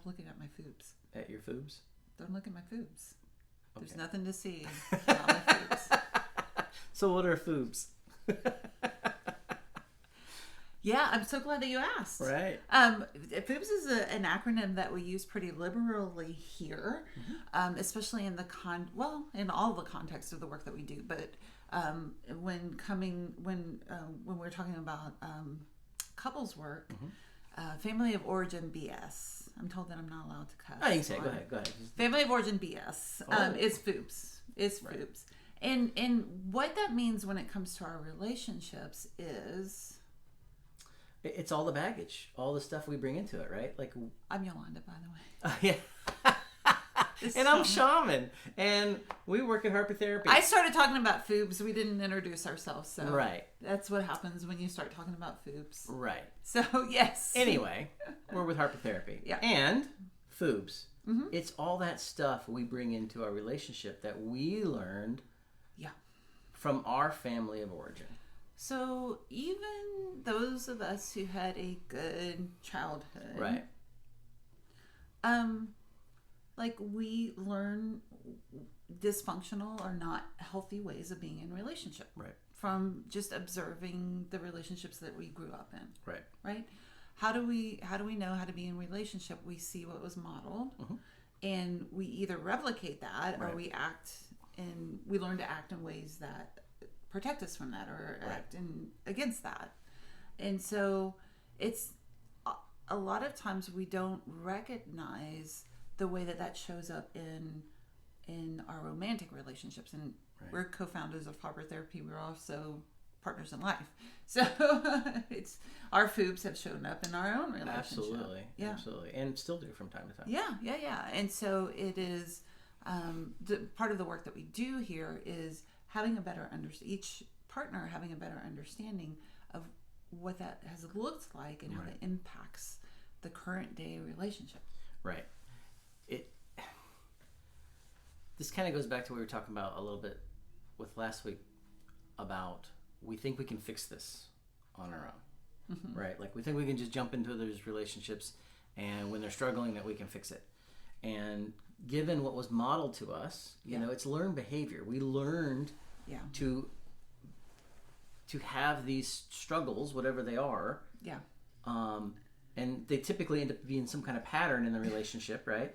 looking at my foobs. At your foobs? Don't look at my foobs. Okay. There's nothing to see about my foobs. So what are foobs? Yeah, I'm so glad that you asked. Right. FOOBS is an acronym that we use pretty liberally here, especially in in all the context of the work that we do. But when we're talking about couples work, family of origin BS. I'm told that I'm not allowed to cuss. Oh, you can say. Go ahead. Family of origin BS is FOOBS. Is FOOBS. Right. And what that means when it comes to our relationships is... It's all the baggage, all the stuff we bring into it, right? Like, I'm Yolanda, by the way. Yeah. And I'm Shaman, and we work at Harper Therapy. I started talking about FOOBS. We didn't introduce ourselves, so right. That's what happens when you start talking about FOOBS. Right. So yes. Anyway, we're with Harper Therapy. Yeah. And FOOBS. It's all that stuff we bring into our relationship that we learned. Yeah. From our family of origin. So even those of us who had a good childhood, right? Like we learn dysfunctional or not healthy ways of being in relationship, right? From just observing the relationships that we grew up in, right? Right? How do we know how to be in relationship? We see what was modeled, and we either replicate that or we learn to act in ways that protect us from that or act against that. And so it's a lot of times we don't recognize the way that shows up in our romantic relationships. And we're co-founders of Harper Therapy. We're also partners in life. So it's our FOOBs have shown up in our own relationship. Absolutely. And still do from time to time. Yeah. And so it is part of the work that we do here is having a better each partner having a better understanding of what that has looked like and how it impacts the current day relationship. Right. This kind of goes back to what we were talking about a little bit with last week about we think we can fix this on our own, right? Like we think we can just jump into those relationships and when they're struggling that we can fix it. And given what was modeled to us, you know, it's learned behavior. We learned to have these struggles, whatever they are. Yeah. And they typically end up being some kind of pattern in the relationship, right?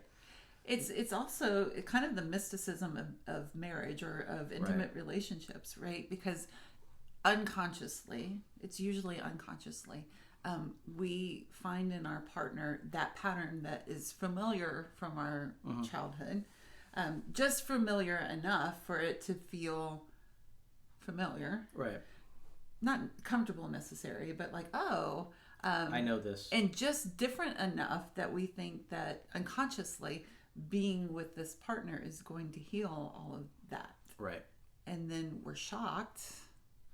It's also kind of the mysticism of marriage or of intimate relationships, right? Because it's usually unconsciously, we find in our partner that pattern that is familiar from our childhood, just familiar enough for it to feel familiar. Right. Not comfortable necessarily, but like, I know this. And just different enough that we think that unconsciously being with this partner is going to heal all of that. Right. And then we're shocked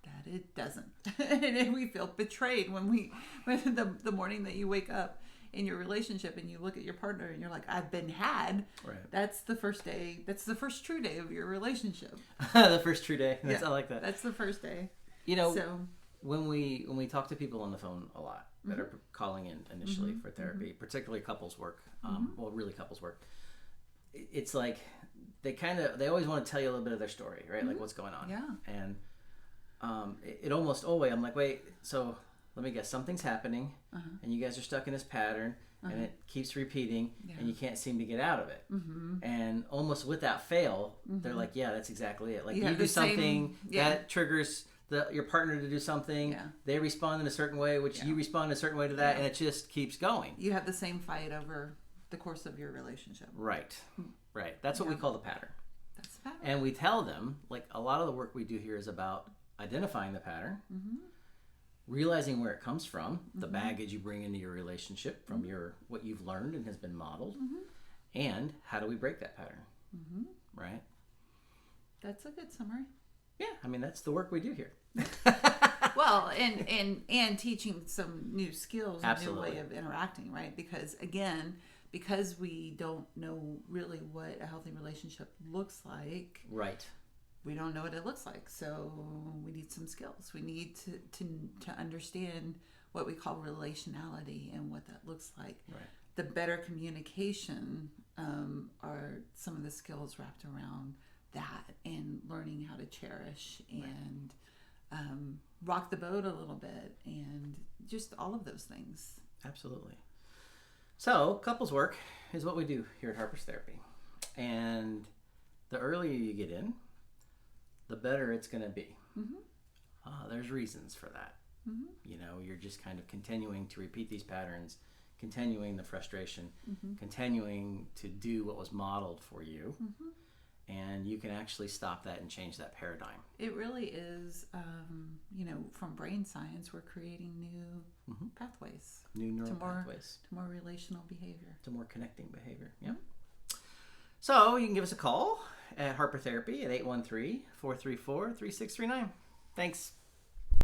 that it doesn't. And we feel betrayed when the morning that you wake up in your relationship and you look at your partner and you're like, I've been had. Right. That's the first day. That's the first true day of your relationship. The first true day. I like that. That's the first day. You know, when we talk to people on the phone a lot that are calling in initially for therapy, particularly couples work, well, really couples work, it's like they always want to tell you a little bit of their story, right? Like what's going on. Yeah. And it almost always, I'm like, wait, so let me guess, something's happening and you guys are stuck in this pattern and it keeps repeating and you can't seem to get out of it. And almost without fail, they're like, yeah, that's exactly it. Like you do something that triggers your partner to do something, they respond in a certain way, which you respond in a certain way to that, and it just keeps going. You have the same fight over the course of your relationship. Right. That's what we call the pattern. That's the pattern. And we tell them, like a lot of the work we do here is about identifying the pattern, realizing where it comes from, the baggage you bring into your relationship from what you've learned and has been modeled, and how do we break that pattern, right? That's a good summary. Yeah, I mean, that's the work we do here. Well, and teaching some new skills, a new way of interacting, right? Because we don't know really what a healthy relationship looks like. Right. We don't know what it looks like, so we need some skills. We need to understand what we call relationality and what that looks like. Right. the better communication are some of the skills wrapped around that, and learning how to cherish and rock the boat a little bit, and just all of those things. Absolutely. So couples work is what we do here at Harper's Therapy. And the earlier you get in, the better it's going to be. There's reasons for that. You know, you're just kind of continuing to repeat these patterns, continuing the frustration, continuing to do what was modeled for you. And you can actually stop that and change that paradigm. It really is, you know, from brain science, we're creating new pathways. New neural pathways. To more relational behavior. To more connecting behavior, yeah. So you can give us a call at Harper Therapy at 813-434-3639. Thanks.